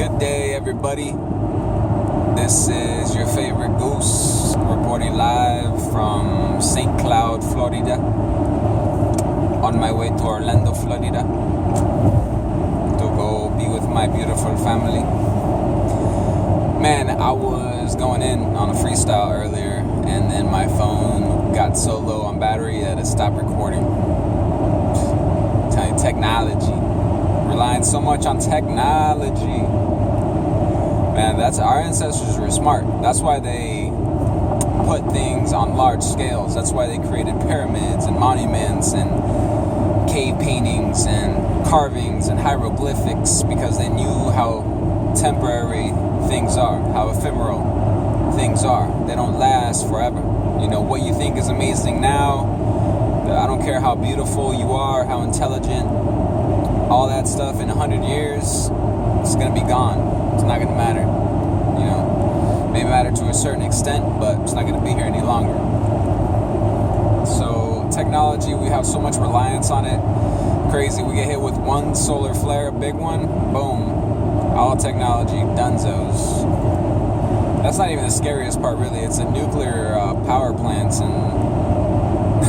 Good day, everybody. This is your favorite goose reporting live from St. Cloud, Florida. On my way to Orlando, Florida, to go be with my beautiful family. Man, I was going in on a freestyle earlier, and then my phone got so low on battery that it stopped recording. Technology. Relying so much on technology. Man, that's our ancestors were smart. That's why they put things on large scales. That's why they created pyramids and monuments and cave paintings and carvings and hieroglyphics, because they knew how temporary things are, how ephemeral things are. They don't last forever. You know, what you think is amazing now, I don't care how beautiful you are, how intelligent, all that stuff, in 100 years, it's going to be gone. It's not going to matter. You know, may matter to a certain extent, but it's not going to be here any longer. So technology, we have so much reliance on it. Crazy. We get hit with one solar flare, a big one, boom. All technology, dunzos. That's not even the scariest part, really. It's the nuclear power plants and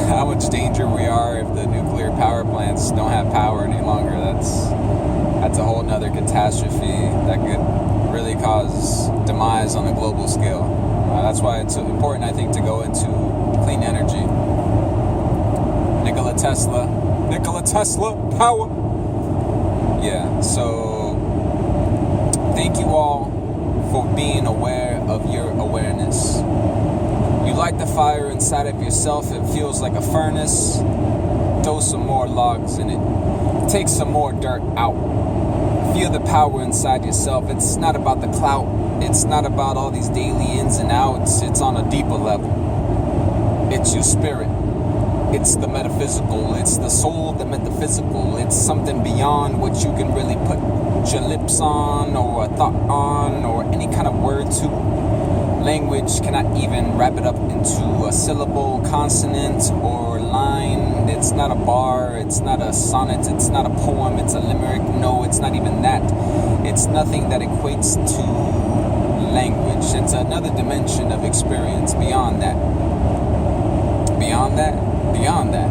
how much danger we are if the nuclear power plants don't have power any longer. That's a whole nother catastrophe that could really cause demise on a global scale. That's why it's important, I think, to go into clean energy. Nikola Tesla, power. Yeah, so thank you all for being aware of your awareness. You light the fire inside of yourself, it feels like a furnace. Throw some more logs in it. Take some more dirt out. Feel the power inside yourself. It's not about the clout. It's not about all these daily ins and outs. It's on a deeper level. It's your spirit. It's the metaphysical. It's the soul, the metaphysical. It's something beyond what you can really put your lips on, or a thought on, or any kind of word to. Language cannot even wrap it up into a syllable, consonant, or line. It's not a bar, it's not a sonnet, it's not a poem, it's a limerick. No, it's not even that. It's nothing that equates to language. It's another dimension of experience beyond that. Beyond that? Beyond that.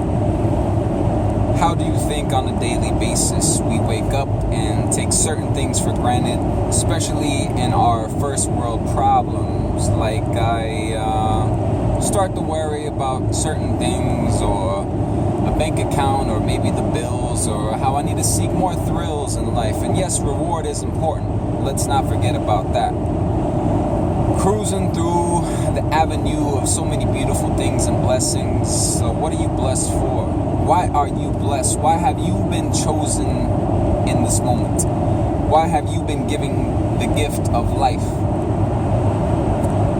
How do you think on a daily basis we wake up and take certain things for granted, especially in our first world problems? Like I start to worry about certain things, or a bank account, or maybe the bills, or how I need to seek more thrills in life. And yes, reward is important. Let's not forget about that. Cruising through the avenue of so many beautiful things and blessings. So what are you blessed for? Why are you blessed? Why have you been chosen in this moment? Why have you been given the gift of life?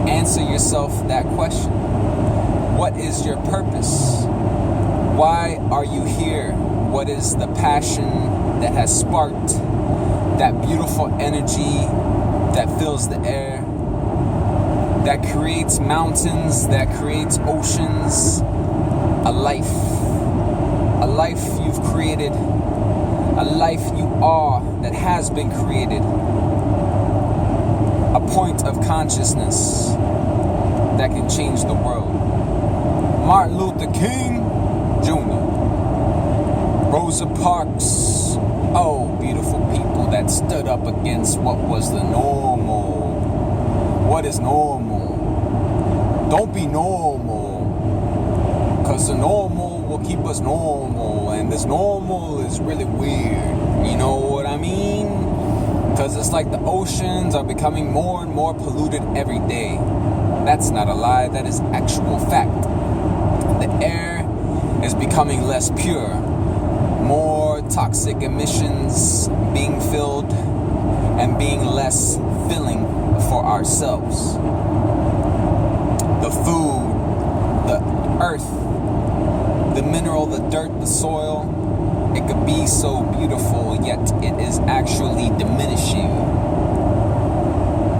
Answer yourself that question. What is your purpose? Why are you here? What is the passion that has sparked that beautiful energy that fills the air, that creates mountains, that creates oceans? A life you've created, a life you are that has been created, a point of consciousness that can change the world. Martin Luther King Jr., Rosa Parks, oh, beautiful people that stood up against what was the normal. What is normal? Don't be normal, because the normal will keep us normal, and this normal is really weird. You know what I mean? Because it's like the oceans are becoming more and more polluted every day. That's not a lie, that is actual fact. The air is becoming less pure. More toxic emissions being filled and being less filling for ourselves. The food, the earth, the mineral, the dirt, the soil, it could be so beautiful, yet it is actually diminishing.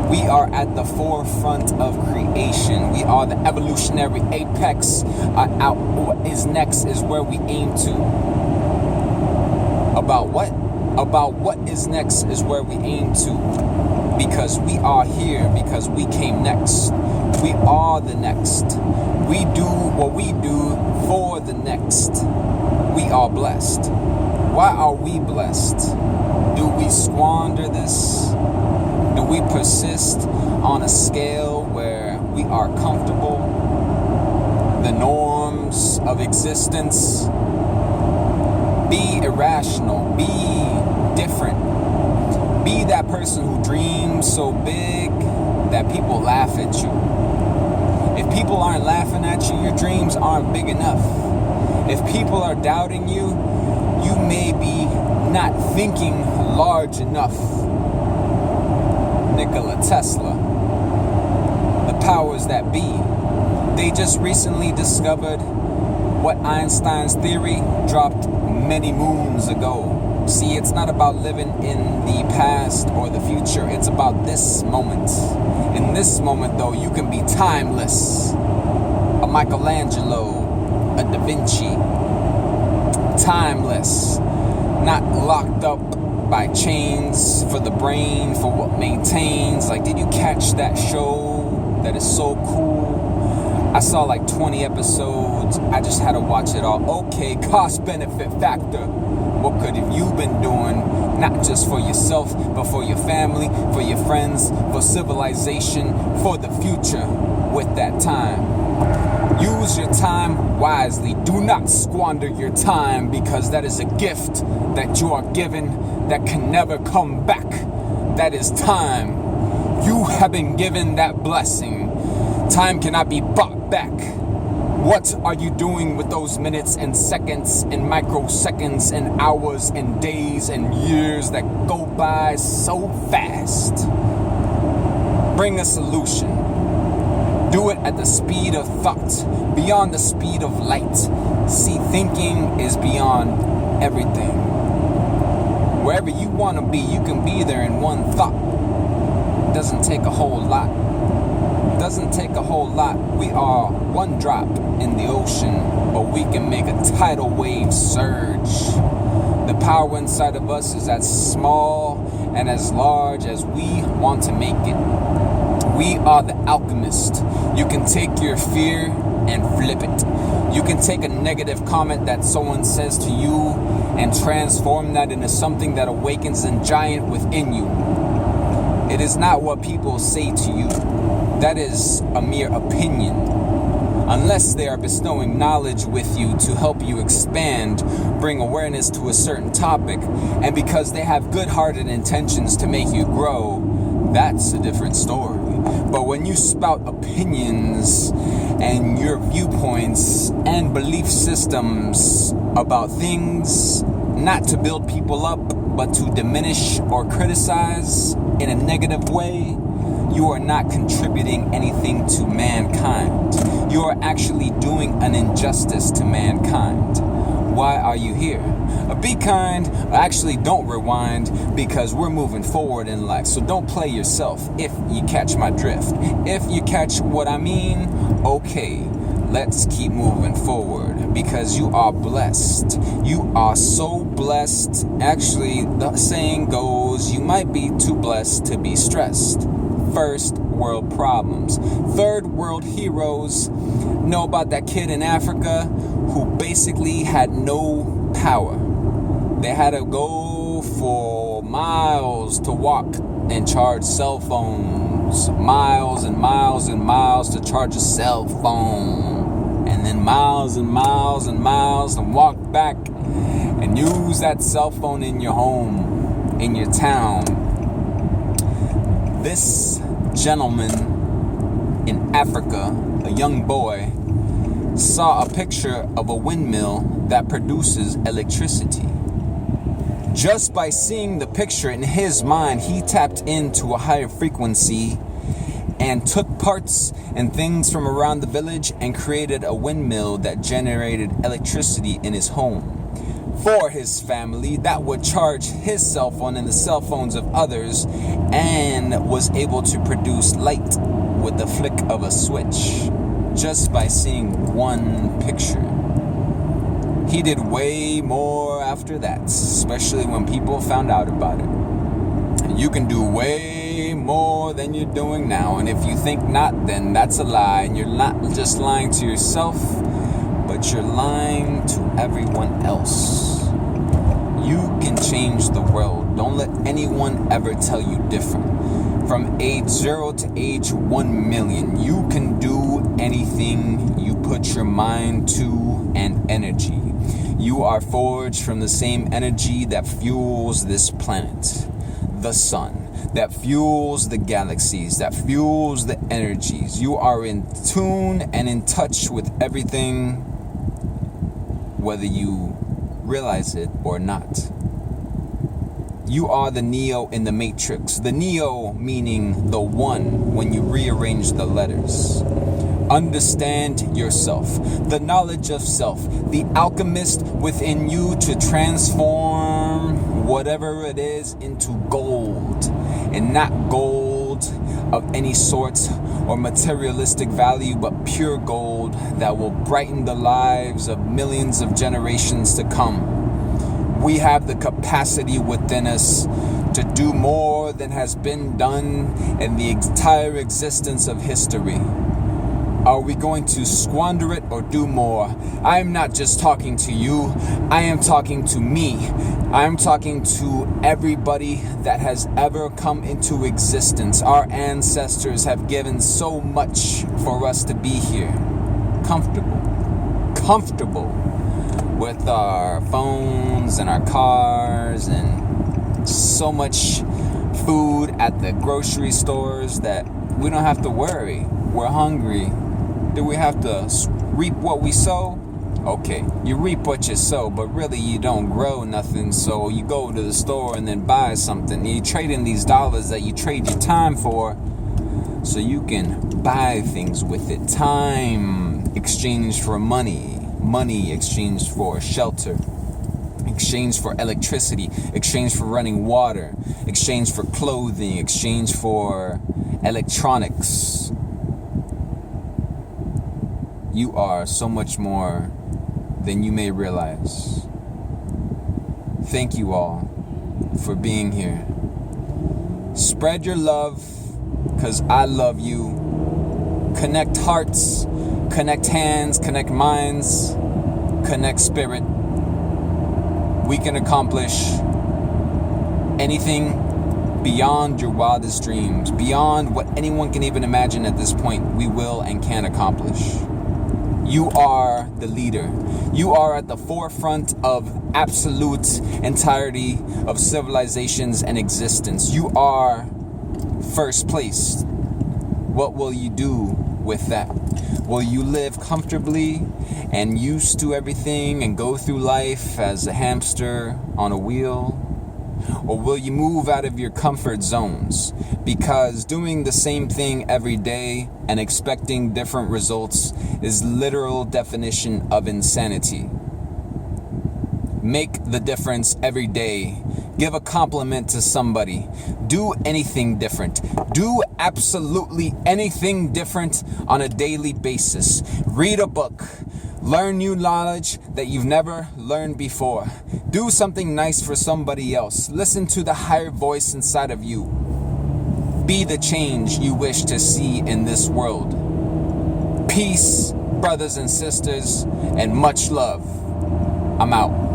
We are at the forefront of creation. We are the evolutionary apex. What is next is where we aim to. About what? about what is next is where we aim to, because we are here, because we came next. We are the next. We do what we do for the next. We are blessed. Why are we blessed? Do we squander this? Do we persist on a scale where we are comfortable? The norms of existence? Be irrational. Be different. Be that person who dreams so big that people laugh at you. If people aren't laughing at you, your dreams aren't big enough. If people are doubting you, you may be not thinking large enough. Nikola Tesla, the powers that be, they just recently discovered what Einstein's theory dropped many moons ago. See, it's not about living in the past or the future. It's about this moment. In this moment, though, you can be timeless. A Michelangelo, a Da Vinci. Timeless. Not locked up by chains for the brain, for what maintains. Like, did you catch that show that is so cool? I saw like 20 episodes. I just had to watch it all. Okay, cost benefit factor. What could have you been doing, not just for yourself, but for your family, for your friends, for civilization, for the future with that time? Use your time wisely. Do not squander your time, because that is a gift that you are given that can never come back. That is time. You have been given that blessing. Time cannot be bought back. What are you doing with those minutes and seconds and microseconds and hours and days and years that go by so fast? Bring a solution. Do it at the speed of thought, beyond the speed of light. See, thinking is beyond everything. Wherever you want to be, you can be there in one thought. It doesn't take a whole lot. Doesn't take a whole lot. We are one drop in the ocean, but we can make a tidal wave surge. The power inside of us is as small and as large as we want to make it. We are the alchemist. You can take your fear and flip it. You can take a negative comment that someone says to you and transform that into something that awakens a giant within you. It is not what people say to you. That is a mere opinion. Unless they are bestowing knowledge with you to help you expand, bring awareness to a certain topic, and because they have good-hearted intentions to make you grow, that's a different story. But when you spout opinions and your viewpoints and belief systems about things, not to build people up, but to diminish or criticize in a negative way, you are not contributing anything to mankind. You are actually doing an injustice to mankind. Why are you here? Be kind. Actually, don't rewind, because we're moving forward in life. So don't play yourself, if you catch my drift. If you catch what I mean, okay, let's keep moving forward, because you are blessed. You are so blessed. Actually, the saying goes, you might be too blessed to be stressed. First world problems. Third world heroes know about that kid in Africa who basically had no power. They had to go for miles to walk and charge cell phones. Miles and miles and miles to charge a cell phone. And then miles and miles and miles and walk back and use that cell phone in your home, in your town. This gentleman in Africa, a young boy, saw a picture of a windmill that produces electricity. Just by seeing the picture in his mind, he tapped into a higher frequency and took parts and things from around the village and created a windmill that generated electricity in his home for his family that would charge his cell phone and the cell phones of others, and was able to produce light with the flick of a switch just by seeing one picture. He did way more after that, especially when people found out about it. You can do way more than you're doing now, and if you think not, then that's a lie, and you're not just lying to yourself, but you're lying to everyone else. You can change the world. Don't let anyone ever tell you different. From age 0 to age 1 million, you can do anything you put your mind to and energy. You are forged from the same energy that fuels this planet, the sun, that fuels the galaxies, that fuels the energies. You are in tune and in touch with everything, whether you realize it or not. You are the Neo in the Matrix. The Neo meaning the one when you rearrange the letters. Understand yourself, the knowledge of self, the alchemist within you to transform whatever it is into gold, and not gold of any sort or materialistic value, but pure gold that will brighten the lives of millions of generations to come. We have the capacity within us to do more than has been done in the entire existence of history. Are we going to squander it or do more? I am not just talking to you. I am talking to me. I am talking to everybody that has ever come into existence. Our ancestors have given so much for us to be here. Comfortable with our phones and our cars and so much food at the grocery stores that we don't have to worry. We're hungry. Do we have to reap what we sow? Okay, you reap what you sow, but really you don't grow nothing, so you go to the store and then buy something. You trade in these dollars that you trade your time for so you can buy things with it. Time exchanged for money. Money exchanged for shelter, exchange for electricity, exchange for running water, exchange for clothing, exchange for electronics. You are so much more than you may realize. Thank you all for being here. Spread your love, because I love you. Connect hearts. Connect hands, connect minds, connect spirit. We can accomplish anything beyond your wildest dreams, beyond what anyone can even imagine at this point. We will and can accomplish. You are the leader. You are at the forefront of absolute entirety of civilizations and existence. You are first place. What will you do with that? Will you live comfortably and used to everything and go through life as a hamster on a wheel? Or will you move out of your comfort zones? Because doing the same thing every day and expecting different results is literal definition of insanity. Make the difference every day. Give a compliment to somebody. Do anything different. Do absolutely anything different on a daily basis. Read a book. Learn new knowledge that you've never learned before. Do something nice for somebody else. Listen to the higher voice inside of you. Be the change you wish to see in this world. Peace, brothers and sisters, and much love. I'm out.